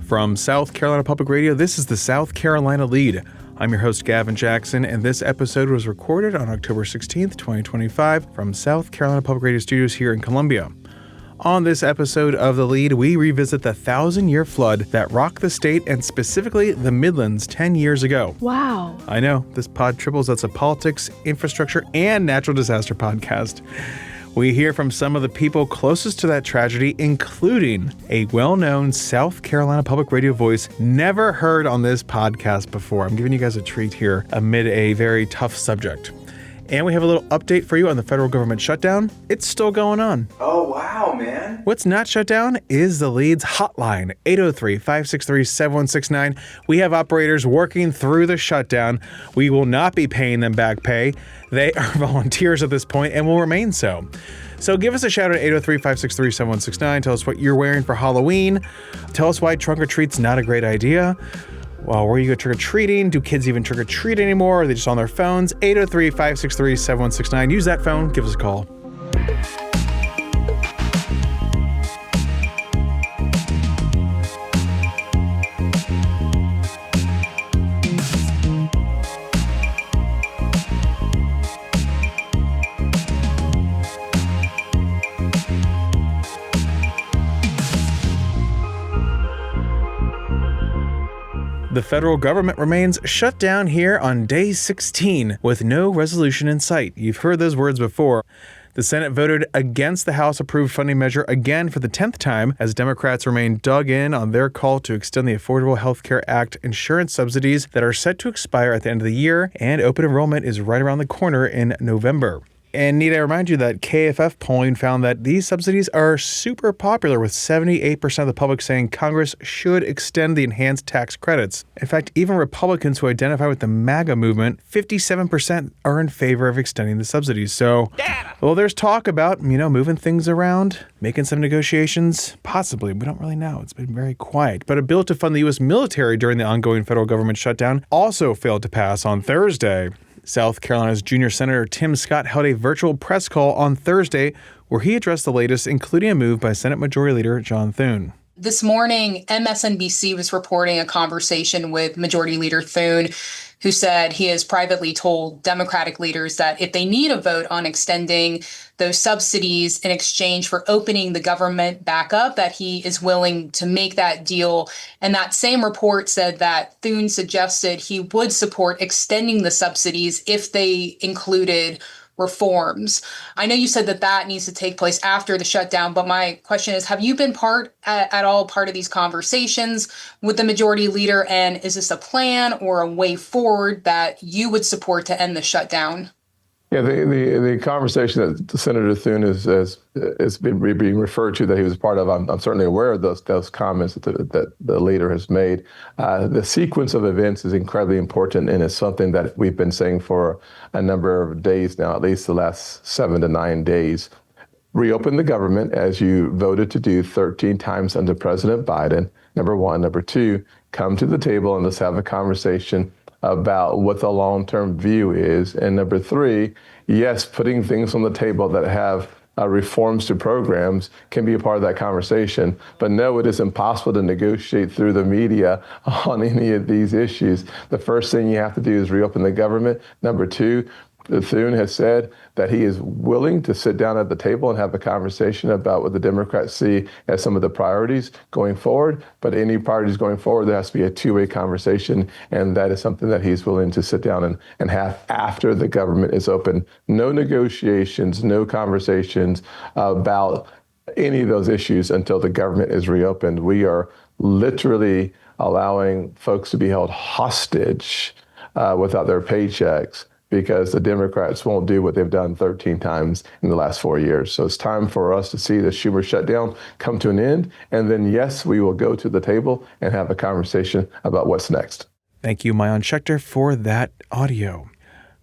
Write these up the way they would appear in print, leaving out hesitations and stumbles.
From South Carolina Public Radio, this is the South Carolina Lede. I'm your host, Gavin Jackson, and this episode was recorded on October 16th, 2025, from South Carolina Public Radio Studios here in Columbia. On this episode of The Lede, we revisit the 1,000-year flood that rocked the state and specifically the Midlands 10 years ago. Wow. I know, this pod triples as a politics, infrastructure, and natural disaster podcast. We hear from some of the people closest to that tragedy, including a well-known South Carolina Public Radio voice never heard on this podcast before. I'm giving you guys a treat here amid a very tough subject. And we have a little update for you on the federal government shutdown. It's still going on. Oh, wow, man. What's not shut down is the Lede's hotline, 803-563-7169. We have operators working through the shutdown. We will not be paying them back pay. They are volunteers at this point and will remain so. So give us a shout at 803-563-7169. Tell us what you're wearing for Halloween. Tell us why trunk or treat's not a great idea. Well, where you go trick-or-treating? Do kids even trick-or-treat anymore? Are they just on their phones? 803-563-7169. Use that phone. Give us a call. The federal government remains shut down here on day 16 with no resolution in sight. You've heard those words before. The Senate voted against the House-approved funding measure again for the 10th time as Democrats remain dug in on their call to extend the Affordable Health Care Act insurance subsidies that are set to expire at the end of the year, and open enrollment is right around the corner in November. And need I remind you that KFF polling found that these subsidies are super popular, with 78% of the public saying Congress should extend the enhanced tax credits. In fact, even Republicans who identify with the MAGA movement, 57% are in favor of extending the subsidies. So, well, there's talk about, moving things around, making some negotiations, possibly. We don't really know. It's been very quiet. But a bill to fund the U.S. military during the ongoing federal government shutdown also failed to pass on Thursday. South Carolina's junior Senator Tim Scott held a virtual press call on Thursday where he addressed the latest, including a move by Senate Majority Leader John Thune. This morning, MSNBC was reporting a conversation with Majority Leader Thune, who said he has privately told Democratic leaders that if they need a vote on extending those subsidies in exchange for opening the government back up, that he is willing to make that deal. And that same report said that Thune suggested he would support extending the subsidies if they included reforms. I know you said that needs to take place after the shutdown, but my question is, have you been at all part of these conversations with the majority leader? And is this a plan or a way forward that you would support to end the shutdown? Yeah, the conversation that Senator Thune is being referred to that he was part of, I'm certainly aware of those comments that the leader has made. The sequence of events is incredibly important, and it's something that we've been saying for a number of days now, at least the last 7 to 9 days. Reopen the government, as you voted to do 13 times under President Biden, number one. Number two, come to the table and let's have a conversation about what the long-term view is. And number three, yes, putting things on the table that have reforms to programs can be a part of that conversation. But no, it is impossible to negotiate through the media on any of these issues. The first thing you have to do is reopen the government. Number two, Thune has said that he is willing to sit down at the table and have a conversation about what the Democrats see as some of the priorities going forward. But any priorities going forward, there has to be a two-way conversation, and that is something that he's willing to sit down and have after the government is open. No negotiations, no conversations about any of those issues until the government is reopened. We are literally allowing folks to be held hostage without their paychecks, because the Democrats won't do what they've done 13 times in the last 4 years. So it's time for us to see the Schumer shutdown come to an end. And then, yes, we will go to the table and have a conversation about what's next. Thank you, Mayan Schechter, for that audio.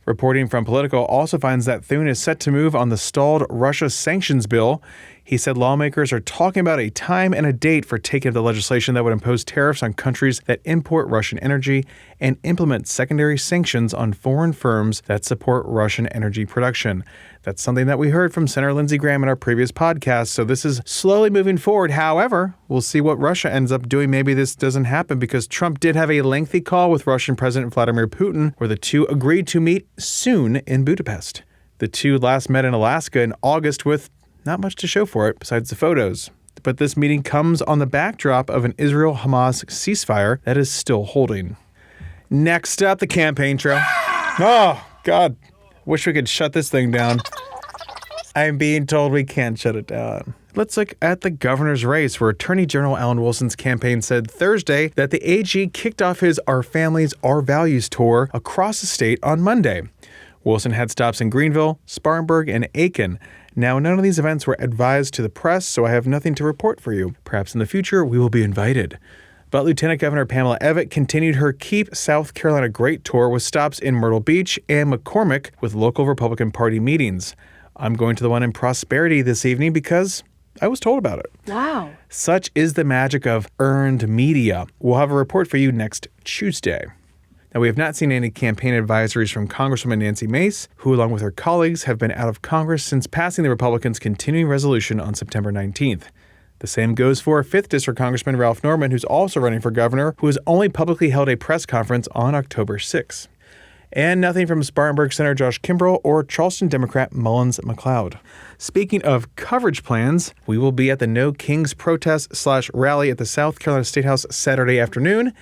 Reporting from Politico also finds that Thune is set to move on the stalled Russia sanctions bill. He said lawmakers are talking about a time and a date for taking up the legislation that would impose tariffs on countries that import Russian energy and implement secondary sanctions on foreign firms that support Russian energy production. That's something that we heard from Senator Lindsey Graham in our previous podcast, so this is slowly moving forward. However, we'll see what Russia ends up doing. Maybe this doesn't happen because Trump did have a lengthy call with Russian President Vladimir Putin, where the two agreed to meet soon in Budapest. The two last met in Alaska in August with not much to show for it besides the photos. But this meeting comes on the backdrop of an Israel-Hamas ceasefire that is still holding. Next up, the campaign trail. Oh, God. Wish we could shut this thing down. I'm being told we can't shut it down. Let's look at the governor's race, where Attorney General Alan Wilson's campaign said Thursday that the AG kicked off his Our Families, Our Values tour across the state on Monday. Wilson had stops in Greenville, Spartanburg, and Aiken. Now, none of these events were advised to the press, so I have nothing to report for you. Perhaps in the future, we will be invited. But Lieutenant Governor Pamela Evett continued her Keep South Carolina Great tour with stops in Myrtle Beach and McCormick with local Republican Party meetings. I'm going to the one in Prosperity this evening because I was told about it. Wow. Such is the magic of earned media. We'll have a report for you next Tuesday. Now, we have not seen any campaign advisories from Congresswoman Nancy Mace, who, along with her colleagues, have been out of Congress since passing the Republicans' continuing resolution on September 19th. The same goes for 5th District Congressman Ralph Norman, who's also running for governor, who has only publicly held a press conference on October 6th. And nothing from Spartanburg Senator Josh Kimbrell or Charleston Democrat Mullins McLeod. Speaking of coverage plans, we will be at the No Kings protest/rally at the South Carolina State House Saturday afternoon.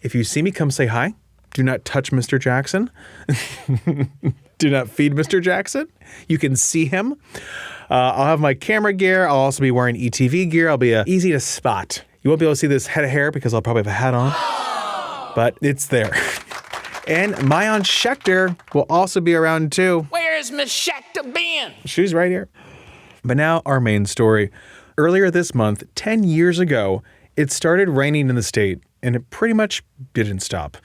If you see me, come say hi. Do not touch Mr. Jackson. Do not feed Mr. Jackson. You can see him. I'll have my camera gear. I'll also be wearing ETV gear. I'll be easy to spot. You won't be able to see this head of hair because I'll probably have a hat on, but it's there. And Mayan Schechter will also be around too. Where's Miss Schechter been? She's right here. But now our main story. Earlier this month, 10 years ago, it started raining in the state, and it pretty much didn't stop.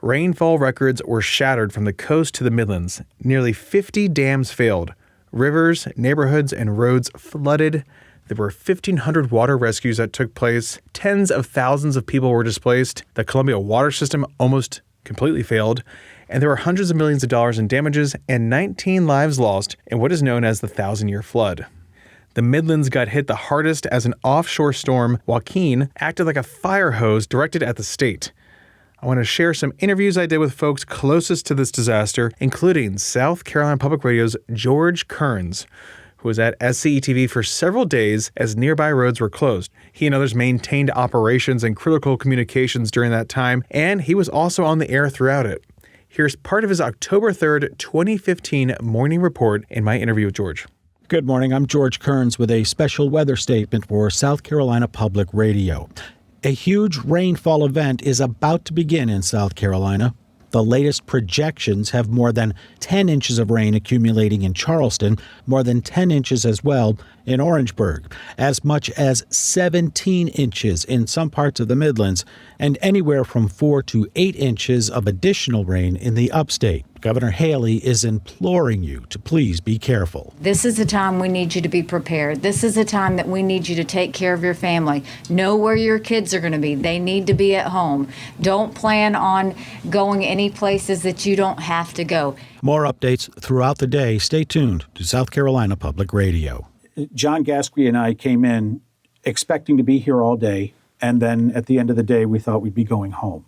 Rainfall records were shattered from the coast to the Midlands. Nearly 50 dams failed. Rivers, neighborhoods, and roads flooded. There were 1,500 water rescues that took place. Tens of thousands of people were displaced. The Columbia water system almost completely failed. And there were hundreds of millions of dollars in damages and 19 lives lost in what is known as the 1,000-year flood. The Midlands got hit the hardest as an offshore storm, Joaquin, acted like a fire hose directed at the state. I want to share some interviews I did with folks closest to this disaster, including South Carolina Public Radio's George Kearns, who was at SCETV for several days as nearby roads were closed. He and others maintained operations and critical communications during that time, and he was also on the air throughout it. Here's part of his October 3rd, 2015 morning report in my interview with George. Good morning. I'm George Kearns with a special weather statement for South Carolina Public Radio. A huge rainfall event is about to begin in South Carolina. The latest projections have more than 10 inches of rain accumulating in Charleston, more than 10 inches as well in Orangeburg, as much as 17 inches in some parts of the Midlands, and anywhere from 4 to 8 inches of additional rain in the upstate. Governor Haley is imploring you to please be careful. This is the time we need you to be prepared. This is the time that we need you to take care of your family. Know where your kids are going to be. They need to be at home. Don't plan on going any places that you don't have to go. More updates throughout the day. Stay tuned to South Carolina Public Radio. John Gasquet and I came in expecting to be here all day, and then at the end of the day, we thought we'd be going home,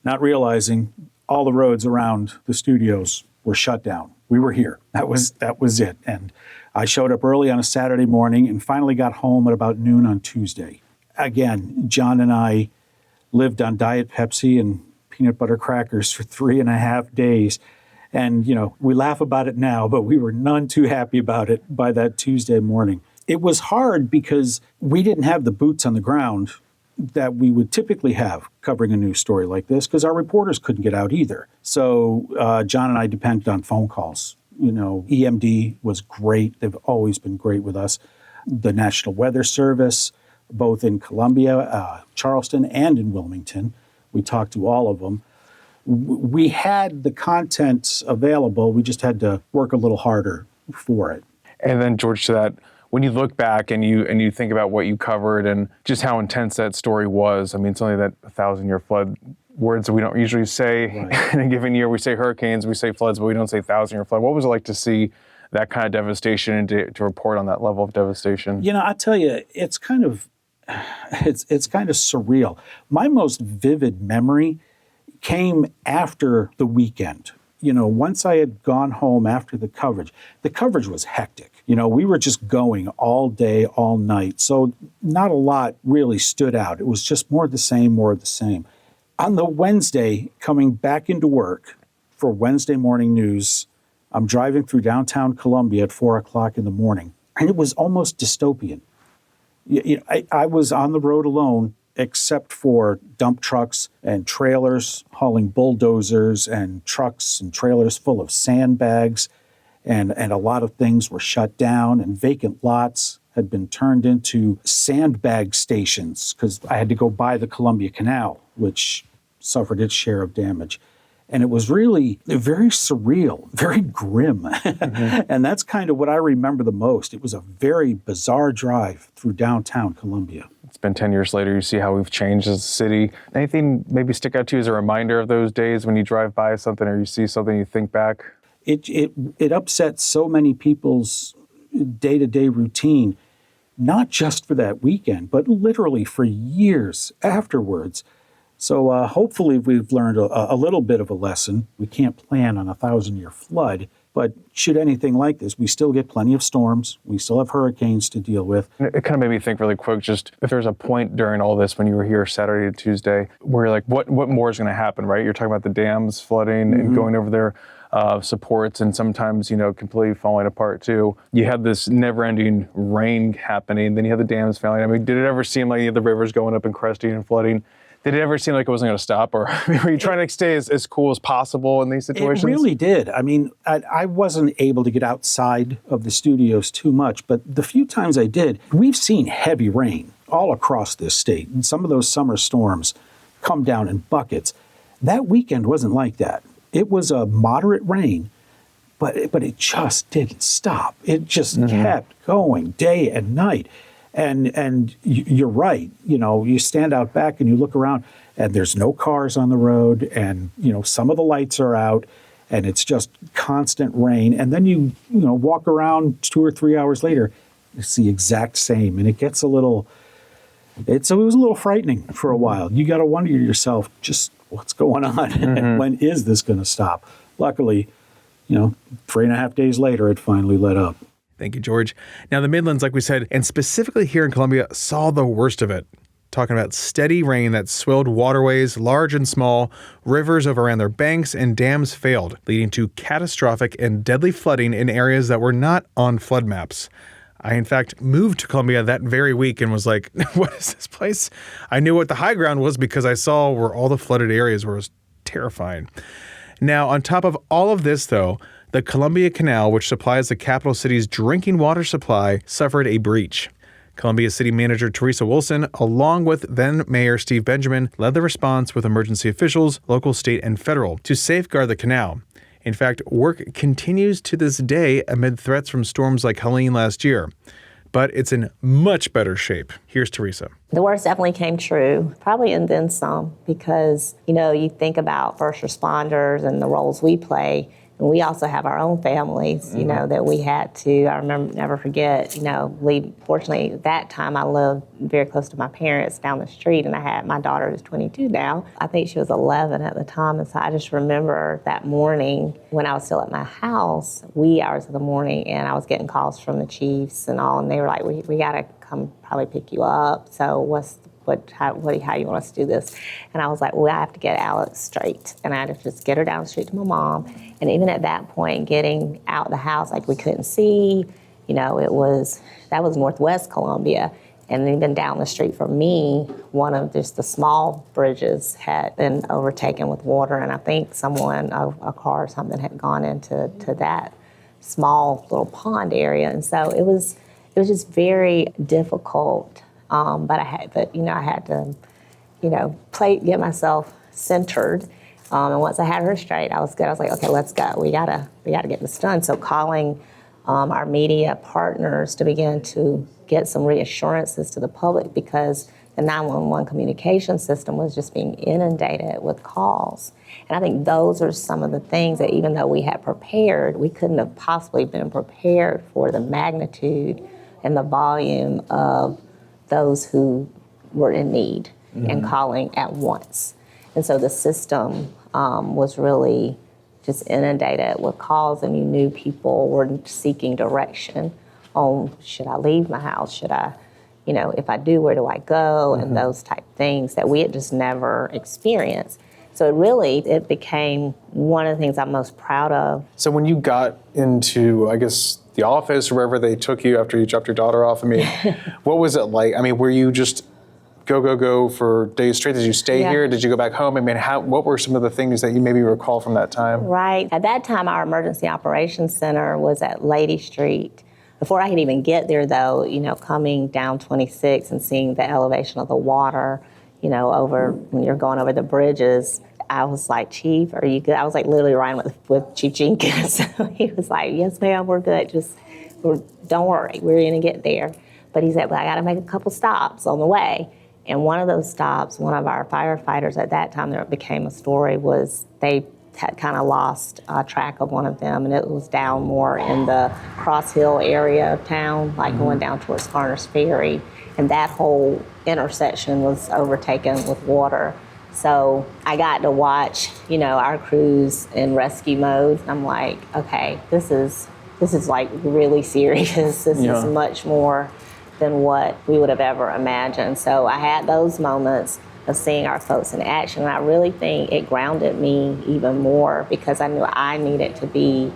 not realizing all the roads around the studios were shut down. We were here. That was it. And I showed up early on a Saturday morning and finally got home at about noon on Tuesday. Again, John and I lived on Diet Pepsi and peanut butter crackers for 3.5 days. And, we laugh about it now, but we were none too happy about it by that Tuesday morning. It was hard because we didn't have the boots on the ground that we would typically have covering a news story like this because our reporters couldn't get out either. So John and I depended on phone calls. EMD was great. They've always been great with us. The National Weather Service, both in Columbia, Charleston, and in Wilmington. We talked to all of them. We had the content available. We just had to work a little harder for it. And then, George, to that, when you look back and you think about what you covered and just how intense that story was, I mean, it's only that 1,000-year flood, words that we don't usually say in a given year. We say hurricanes, we say floods, but we don't say 1,000-year flood. What was it like to see that kind of devastation and to report on that level of devastation? You know, I tell you, it's kind of surreal. My most vivid memory came after the weekend. You know, once I had gone home after the coverage was hectic. You know, we were just going all day, all night. So not a lot really stood out. It was just more of the same. On the Wednesday, coming back into work for Wednesday morning news, I'm driving through downtown Columbia at 4 o'clock in the morning, and it was almost dystopian. I was on the road alone, except for dump trucks and trailers hauling bulldozers and trucks and trailers full of sandbags, and a lot of things were shut down, and vacant lots had been turned into sandbag stations because I had to go by the Columbia Canal, which suffered its share of damage. And it was really very surreal, very grim. And that's kind of what I remember the most. It was a very bizarre drive through downtown Columbia. It's been 10 years later. You see how we've changed as a city. Anything maybe stick out to you as a reminder of those days when you drive by something or you see something, you think back? It upset so many people's day-to-day routine, not just for that weekend, but literally for years afterwards. So hopefully we've learned a little bit of a lesson. We can't plan on a 1,000-year flood, but should anything like this, we still get plenty of storms. We still have hurricanes to deal with. It kind of made me think really quick, just if there's a point during all this when you were here Saturday to Tuesday, where you're like, what more is going to happen, right? You're talking about the dams flooding and going over their supports and sometimes, completely falling apart too. You had this never-ending rain happening, then you had the dams failing. I mean, did it ever seem like you had the rivers going up and cresting and flooding? Did it ever seem like it wasn't going to stop, or were you trying to stay as cool as possible in these situations? It really did. I mean, I wasn't able to get outside of the studios too much, but the few times I did, we've seen heavy rain all across this state. And some of those summer storms come down in buckets. That weekend wasn't like that. It was a moderate rain, but it just didn't stop. It just kept going day and night. And you're right. You stand out back and you look around and there's no cars on the road and, some of the lights are out and it's just constant rain. And then you walk around 2 or 3 hours later, it's the exact same. And it gets it was a little frightening for a while. You got to wonder to yourself, just what's going on and when is this going to stop? Luckily, 3.5 days later, it finally let up. Thank you, George. Now, the Midlands, like we said, and specifically here in Columbia, saw the worst of it. Talking about steady rain that swelled waterways, large and small, rivers overran their banks, and dams failed, leading to catastrophic and deadly flooding in areas that were not on flood maps. I, in fact, moved to Columbia that very week and was like, what is this place? I knew what the high ground was because I saw where all the flooded areas were. It was terrifying. Now, on top of all of this, though, the Columbia Canal, which supplies the capital city's drinking water supply, suffered a breach. Columbia City Manager Teresa Wilson, along with then Mayor Steve Benjamin, led the response with emergency officials, local, state, and federal, to safeguard the canal. In fact, work continues to this day amid threats from storms like Helene last year. But it's in much better shape. Here's Teresa. The worst definitely came true, probably and then some, because, you think about first responders and the roles we play. And we also have our own families, that we had to, I remember, never forget, leave. Fortunately, at that time I lived very close to my parents down the street, and I had, my daughter is 22 now. I think she was 11 at the time, and so I just remember that morning when I was still at my house, wee hours of the morning, and I was getting calls from the chiefs and all, and they were like, we got to come probably pick you up, so how you want us to do this? And I was like, well, I have to get Alex straight. And I had to just get her down the street to my mom. And even at that point, getting out the house, like we couldn't see, that was Northwest Columbia. And even down the street from me, one of just the small bridges had been overtaken with water. And I think a car or something had gone into that small little pond area. And so it was just very difficult. But I had to, get myself centered. And once I had her straight, I was good. I was like, okay, let's go. We gotta get this done. So calling our media partners to begin to get some reassurances to the public, because the 911 communication system was just being inundated with calls. And I think those are some of the things that, even though we had prepared, we couldn't have possibly been prepared for the magnitude and the volume of those who were in need and calling at once. And so the system was really just inundated with calls, and you knew people were seeking direction on, should I leave my house? Should I, if I do, where do I go? And those type things that we had just never experienced. So it became one of the things I'm most proud of. So when you got into, I guess, the office or wherever they took you after you dropped your daughter off, what was it like? Were you just go for days straight? Did you stay here? Did you go back home? What were some of the things that you maybe recall from that time? Right. At that time, our emergency operations center was at Lede Street. Before I could even get there, though, coming down 26 and seeing the elevation of the water, over when you're going over the bridges, I was like, Chief, are you good? I was like literally riding with Chief Jenkins. He was like, yes, ma'am, we're good. Don't worry, we're going to get there. But he said, but I got to make a couple stops on the way. And one of those stops, one of our firefighters at that time, that became a story, was they had kind of lost track of one of them, and it was down more in the Cross Hill area of town, like going down towards Farners Ferry. And that whole intersection was overtaken with water. So I got to watch, our crews in rescue mode. I'm like, okay, this is like really serious. This is much more than what we would have ever imagined. So I had those moments of seeing our folks in action, and I really think it grounded me even more, because I knew I needed to be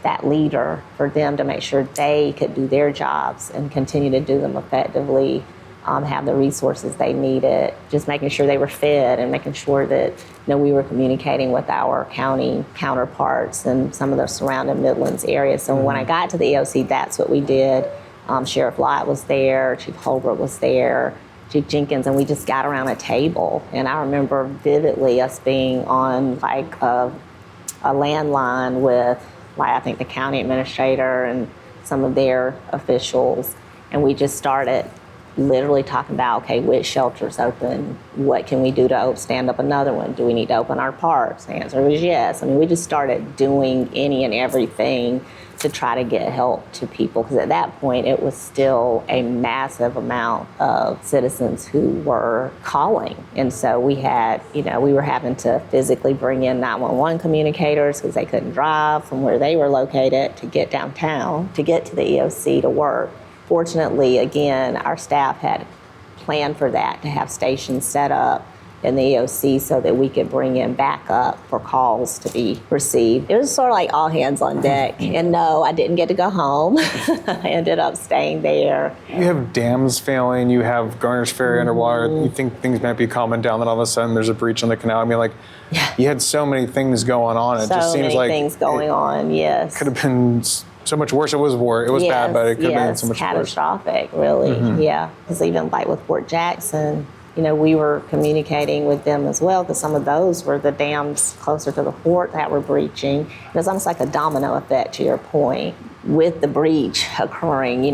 that leader for them to make sure they could do their jobs and continue to do them effectively, have the resources they needed, just making sure they were fed and making sure that we were communicating with our county counterparts and some of the surrounding Midlands areas. So when I got to the EOC, that's what we did. Sheriff Lott was there, Chief Holbrook was there, Chief Jenkins, and we just got around a table. And I remember vividly us being on like a landline with, I think the county administrator and some of their officials, and we just started literally talking about, okay, which shelter's open? What can we do to stand up another one? Do we need to open our parks? The answer was yes. We just started doing any and everything to try to get help to people, because at that point it was still a massive amount of citizens who were calling. And so we had, we were having to physically bring in 911 communicators because they couldn't drive from where they were located to get downtown, to get to the EOC to work. Fortunately, again, our staff had planned for that, to have stations set up in the EOC so that we could bring in backup for calls to be received. It was sort of like all hands on deck. And no, I didn't get to go home. I ended up staying there. You have dams failing, you have Garner's Ferry underwater, you think things might be calming down, then all of a sudden there's a breach in the canal. You had so many things going on. It just seems like things going on, yes. Could have been so much worse. It was bad, but it could have been so much catastrophic, really. Yeah, because even like with Fort Jackson, we were communicating with them as well, because some of those were the dams closer to the fort that were breaching. It was almost like a domino effect, to your point. With the breach occurring,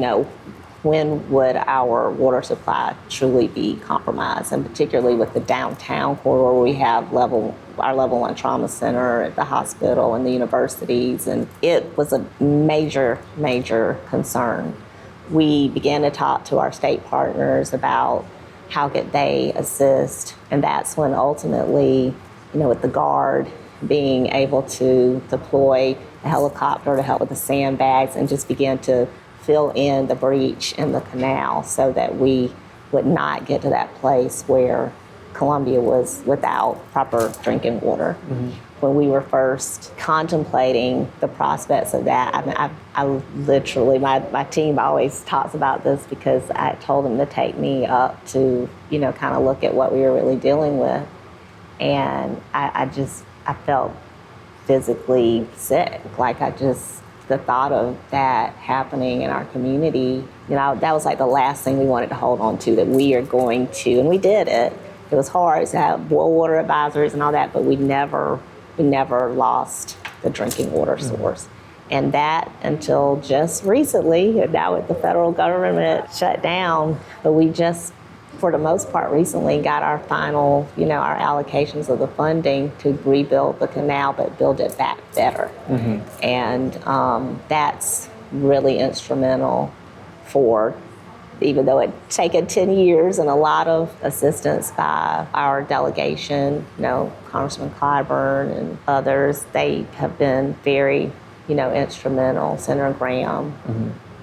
when would our water supply truly be compromised? And particularly with the downtown corridor, where we have our level 1 trauma center at the hospital and the universities, and it was a major, major concern. We began to talk to our state partners about how could they assist, and that's when ultimately, with the Guard being able to deploy a helicopter to help with the sandbags and just begin to fill in the breach in the canal so that we would not get to that place where Columbia was without proper drinking water. When we were first contemplating the prospects of that, I literally, my team always talks about this, because I told them to take me up to, kind of look at what we were really dealing with. And I felt physically sick. The thought of that happening in our community, that was like the last thing we wanted to hold on to, that we are going to, and we did it. It was hard to have boil water advisories and all that, but we never lost the drinking water source. And that until just recently, now with the federal government shut down, but we just, for the most part, recently got our final, our allocations of the funding to rebuild the canal, but build it back better. And that's really instrumental for, even though it's taken 10 years and a lot of assistance by our delegation, Congressman Clyburn and others, they have been very, instrumental, Senator Graham.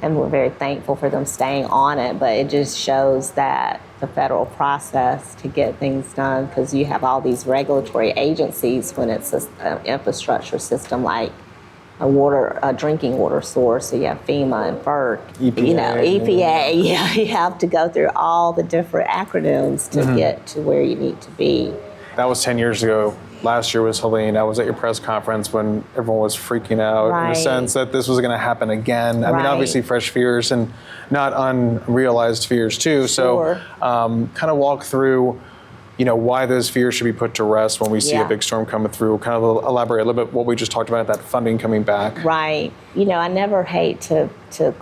And we're very thankful for them staying on it, but it just shows that the federal process to get things done, because you have all these regulatory agencies when it's an infrastructure system like a drinking water source. So you have FEMA and FERC, EPA. Yeah, you have to go through all the different acronyms to get to where you need to be. That was 10 years ago. Last year was Helene. I was at your press conference when everyone was freaking out in the sense that this was going to happen again. I mean, obviously fresh fears and not unrealized fears too. So kind of walk through, why those fears should be put to rest when we see a big storm coming through. Kind of elaborate a little bit what we just talked about, that funding coming back. Right. I never hate to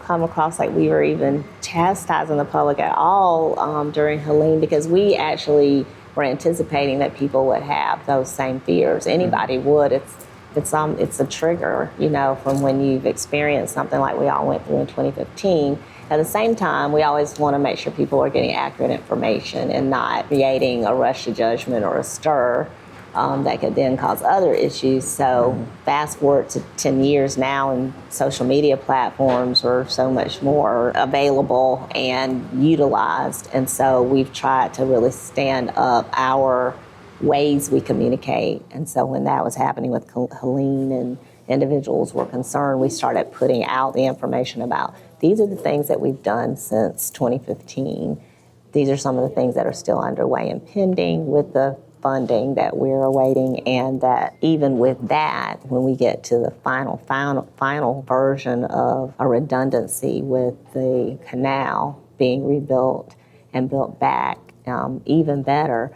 come across like we were even chastising the public at all during Helene, because we actually were anticipating that people would have those same fears. Anybody would. It's a trigger, from when you've experienced something like we all went through in 2015. At the same time, we always want to make sure people are getting accurate information and not creating a rush to judgment or a stir that could then cause other issues. So fast forward to 10 years now, and social media platforms are so much more available and utilized. And so we've tried to really stand up our ways we communicate. And so when that was happening with Helene and individuals were concerned, we started putting out the information about these are the things that we've done since 2015. These are some of the things that are still underway and pending with the funding that we're awaiting, and that even with that, when we get to the final version of a redundancy with the canal being rebuilt and built back even better,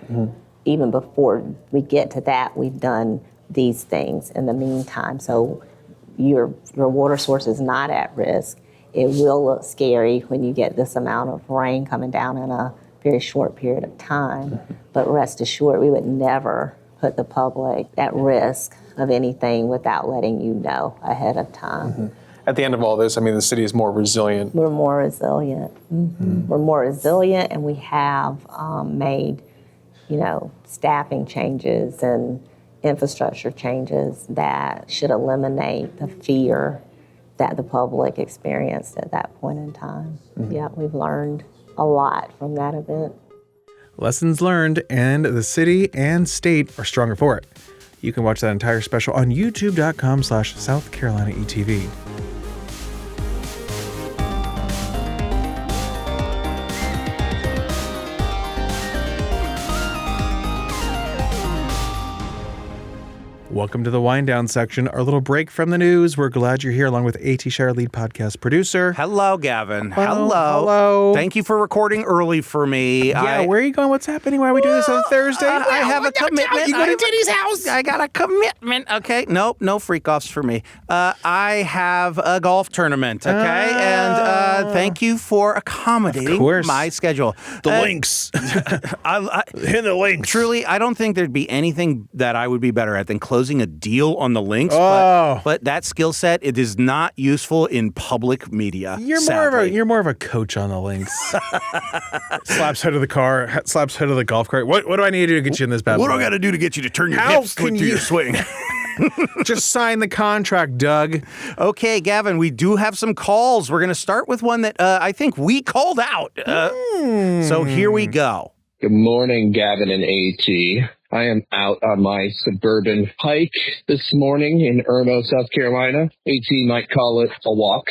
even before we get to that, we've done these things in the meantime. So your water source is not at risk. It will look scary when you get this amount of rain coming down in a very short period of time, but rest assured we would never put the public at risk of anything without letting you know ahead of time. At the end of all this, I mean, the city is more resilient. We're more resilient. We're more resilient, and we have made, staffing changes and infrastructure changes that should eliminate the fear that the public experienced at that point in time. Yeah, we've learned a lot from that event. Lessons learned, and the city and state are stronger for it. You can watch that entire special on youtube.com/South Carolina ETV. Welcome to the wind down section, our little break from the news. We're glad you're here, along with A.T. Shire, lead podcast producer. Hello, Gavin. Hello. Thank you for recording early for me. Yeah, where are you going? What's happening? Why are we doing this on Thursday? I have a commitment. You go to Diddy's house. I got a commitment. Okay, no freak offs for me. I have a golf tournament. Okay, and thank you for accommodating my schedule. The links. Hit the links. Truly, I don't think there'd be anything that I would be better at than closing a deal on the links, but that skill set, it is not useful in public media. You're more of a coach on the links. Slaps head of the car, slaps head of the golf cart. What do I need to do to get you in this bad boy? What do I got to do to get you to turn your hips to your swing? Just sign the contract, Doug. Okay, Gavin, we do have some calls. We're going to start with one that I think we called out. So here we go. Good morning, Gavin and AT. I am out on my suburban hike this morning in Irmo, South Carolina. AT might call it a walk.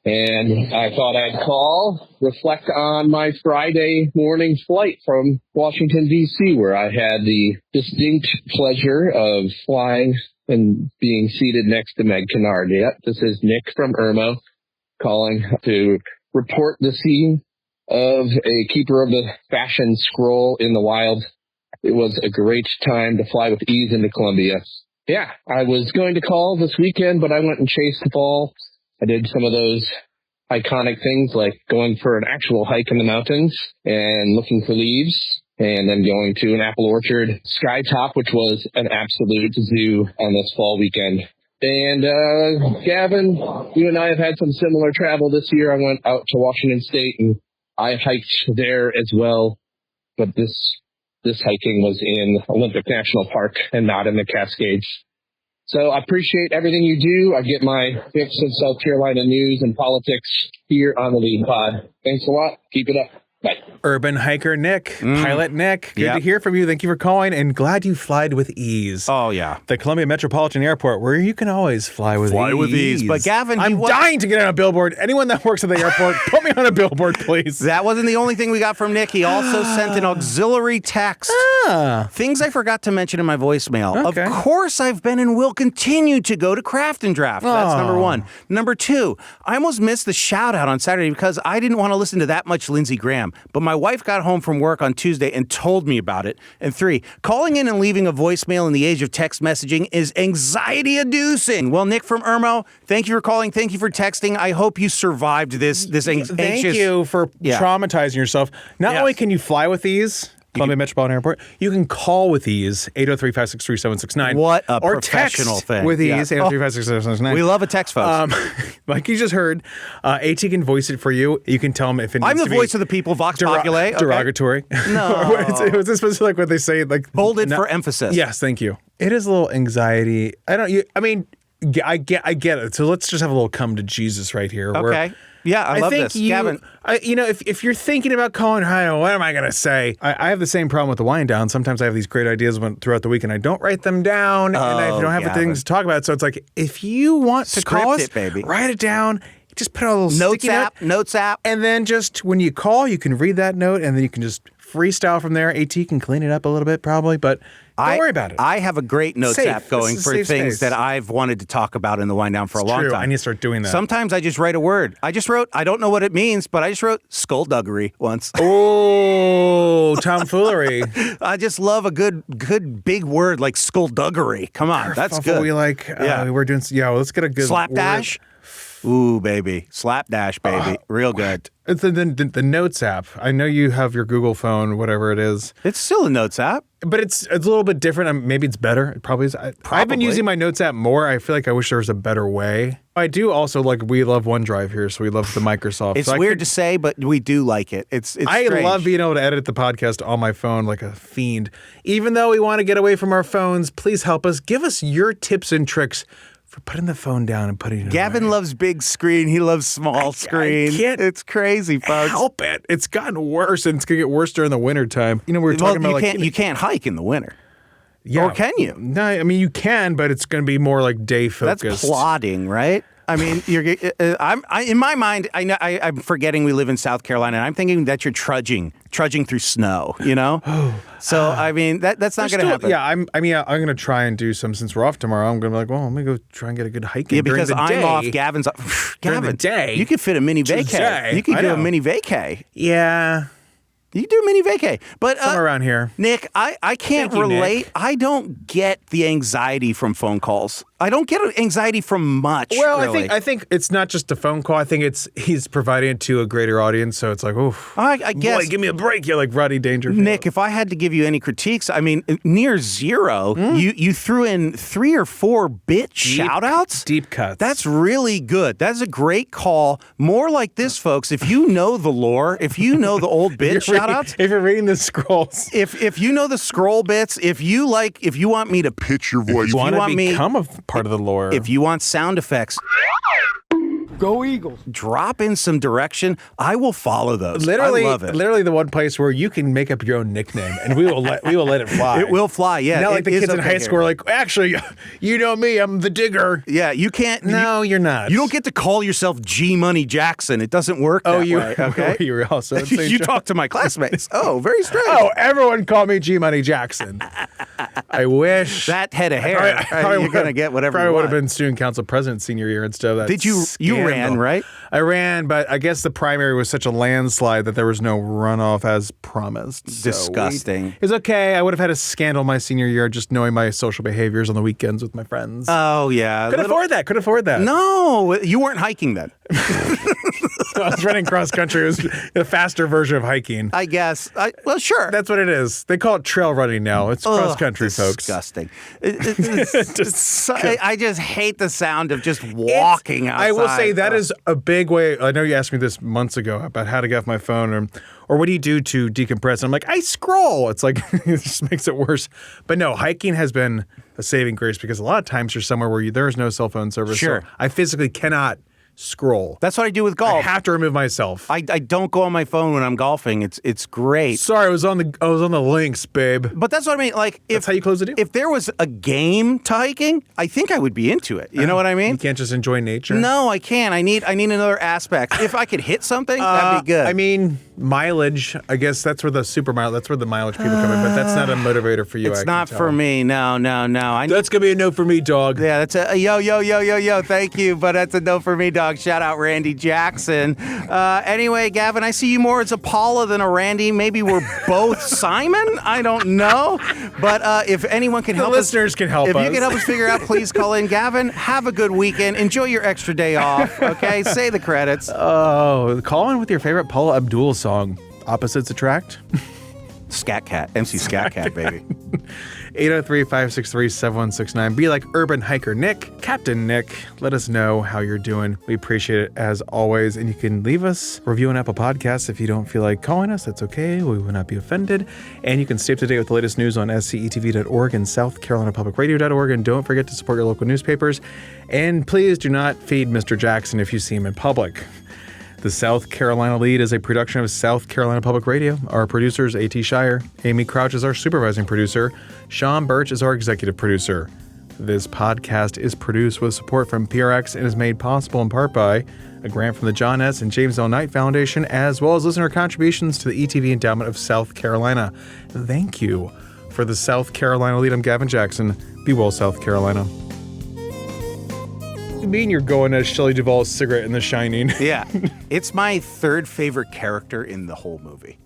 And I thought I'd call, reflect on my Friday morning flight from Washington, D.C., where I had the distinct pleasure of flying and being seated next to Meg Kennard. Yep, this is Nick from Irmo calling to report the scene of a keeper of the fashion scroll in the wild. It was a great time to fly with ease into Columbia. yeah, I was going to call this weekend, but I went and chased the fall. I did some of those iconic things like going for an actual hike in the mountains and looking for leaves, and then going to an apple orchard skytop, which was an absolute zoo on this fall weekend. And Gavin, you and I have had some similar travel this year. I went out to Washington State and I hiked there as well. But this hiking was in Olympic National Park and not in the Cascades. So I appreciate everything you do. I get my fix of South Carolina news and politics here on the Lead Pod. Thanks a lot. Keep it up. Bye. Urban hiker Nick, pilot Nick, good to hear from you. Thank you for calling, and glad you flied with ease. Oh, yeah. The Columbia Metropolitan Airport, where you can always fly with ease. But Gavin, I'm dying to get on a billboard. Anyone that works at the airport, put me on a billboard, please. That wasn't the only thing we got from Nick. He also sent an auxiliary text. Things I forgot to mention in my voicemail. Okay. Of course, I've been and will continue to go to Craft and Draft. That's number one. Number two, I almost missed the shout out on Saturday because I didn't want to listen to that much Lindsey Graham. But my wife got home from work on Tuesday and told me about it. And three, calling in and leaving a voicemail in the age of text messaging is anxiety-inducing. Well, Nick from Irmo, thank you for calling. Thank you for texting. I hope you survived this anxious... Thank you for traumatizing yourself. Not only can you fly with ease, Columbia Metropolitan Airport, you can call with ease, 803-563-7169. What a or professional text thing. with ease, 803-563-7169. We love a text, folks. Like you just heard, AT can voice it for you. You can tell him if it needs I'm the to be voice of the people, Vox Populi. Okay. Derogatory. No. Was this supposed to like what they say? Like bolded for emphasis. Yes, thank you. It is a little anxiety. I get it. So let's just have a little come to Jesus right here. Okay. Yeah, I love this. Gavin. If you're thinking about calling, what am I going to say? I have the same problem with the wind down. Sometimes I have these great ideas throughout the week and I don't write them down and I don't have the things to talk about. So it's like, if you want to call us, baby. Write it down. Just put a little sticky notes app. And then just when you call, you can read that note and then you can just freestyle from there. AT can clean it up a little bit probably, but don't worry about it. I have a great notes app going for things space that I've wanted to talk about in the wind down for a long time. I need to start doing that. Sometimes I just write a word. I don't know what it means, but I just wrote skullduggery once. Oh, tomfoolery. I just love a good big word like skullduggery. Come on, that's good. We like, we're doing, let's get a good slapdash. Ooh, baby. Slapdash, baby. Real good. It's the Notes app. I know you have your Google phone, whatever it is. It's still a Notes app. But it's a little bit different. Maybe it's better. It probably is. I've been using my Notes app more. I feel like I wish there was a better way. I do also we love OneDrive here, so we love the Microsoft. It's weird to say, but we do like it. It's strange. Love being able to edit the podcast on my phone like a fiend. Even though we want to get away from our phones, please help us. Give us your tips and tricks for putting the phone down and putting it Gavin away. Loves big screen. He loves small screen. It's crazy, folks. Help it. It's gotten worse, and it's going to get worse during the winter time. We were talking about you can't hike in the winter. Yeah. Or can you? No, I mean you can, but it's going to be more like day focused. That's plodding, right? I mean, I'm in my mind. I'm forgetting we live in South Carolina, and I'm thinking that you're trudging through snow. You know, so I mean that's not going to happen. Yeah, I'm going to try and do some since we're off tomorrow. I'm going to be like, well, let me go try and get a good hike. Yeah, because I'm off. Gavin's off. During the day, you could fit a mini vacay. You could do a mini vacay. Yeah. You do a mini vacay, but somewhere around here. Nick, I can't relate. Nick. I don't get the anxiety from phone calls. I don't get anxiety from much. Well, really. I think it's not just a phone call. I think he's providing it to a greater audience. So it's like, I guess. Boy, give me a break. You're like Rodney Dangerfield. Nick, if I had to give you any critiques, I mean, near zero. You threw in 3 or 4 bit shout-outs. Deep cuts. That's really good. That's a great call. More like this, folks. If you know the lore, if you know the old bit shout-outs. If you're reading the scrolls. If you know the scroll bits, if you want me to pitch your voice, if you want to become a part of the lore. If you want sound effects. Go Eagles. Drop in some direction. I will follow those. Literally, I love it. Literally the one place where you can make up your own nickname and we will let it fly. It will fly, yeah. Not like the kids in high school are like, actually, you know me, I'm the digger. Yeah, you can't. No, you're not. You don't get to call yourself G Money Jackson. It doesn't work that way, okay? You were also you talk to my classmates. Oh, very strange. Oh, everyone call me G Money Jackson. I wish. That head of hair. You're going to get whatever you want. Probably would have been student council president senior year instead of that. Did you ran, right? I ran, but I guess the primary was such a landslide that there was no runoff as promised. So Disgusting. It's okay. I would have had a scandal my senior year just knowing my social behaviors on the weekends with my friends. Oh, yeah. Could afford that. No, you weren't hiking then. I was running cross country. It was a faster version of hiking. I guess. Well, sure. That's what it is. They call it trail running now. It's cross country, folks. Disgusting. I just hate the sound of just walking outside. I will say that is a big way. I know you asked me this months ago about how to get off my phone or what do you do to decompress? And I'm like, I scroll. It's like, it just makes it worse. But no, hiking has been a saving grace because a lot of times you're somewhere where there is no cell phone service. Sure. So I physically cannot scroll. That's what I do with golf. I have to remove myself. I don't go on my phone when I'm golfing. It's great. Sorry, I was on the links, babe. But that's what I mean. Like, that's how you close the deal. If there was a game to hiking, I think I would be into it. You know what I mean? You can't just enjoy nature. No, I can't. I need another aspect. If I could hit something, that'd be good. I mean, mileage. I guess that's where that's where the mileage people come in. But that's not a motivator for you. It's not for me. No. That's gonna be a no for me, dog. Yeah, that's a yo. Thank you, but that's a no for me, dog. Shout out Randy Jackson. Anyway, Gavin, I see you more as a Paula than a Randy. Maybe we're both Simon. I don't know. But if anyone can help us, listeners can help us. If you can help us figure out, please call in. Gavin, have a good weekend. Enjoy your extra day off. Okay, say the credits. Oh, call in with your favorite Paula Abdul song. Opposites Attract. Scat Cat. MC Scat Cat, baby. 803-563-7169. Be like Urban Hiker Nick, Captain Nick. Let us know how you're doing. We appreciate it as always. And you can leave us a review on Apple Podcasts if you don't feel like calling us. That's okay. We will not be offended. And you can stay up to date with the latest news on SCETV.org and SouthCarolinaPublicRadio.org. And don't forget to support your local newspapers. And please do not feed Mr. Jackson if you see him in public. The South Carolina Lead is a production of South Carolina Public Radio. Our producer is A.T. Shire. Amy Crouch is our supervising producer. Sean Birch is our executive producer. This podcast is produced with support from PRX and is made possible in part by a grant from the John S. and James L. Knight Foundation, as well as listener contributions to the ETV Endowment of South Carolina. Thank you. For the South Carolina Lead, I'm Gavin Jackson. Be well, South Carolina. You mean you're going as Shelley Duvall's cigarette in The Shining? Yeah. It's my third favorite character in the whole movie.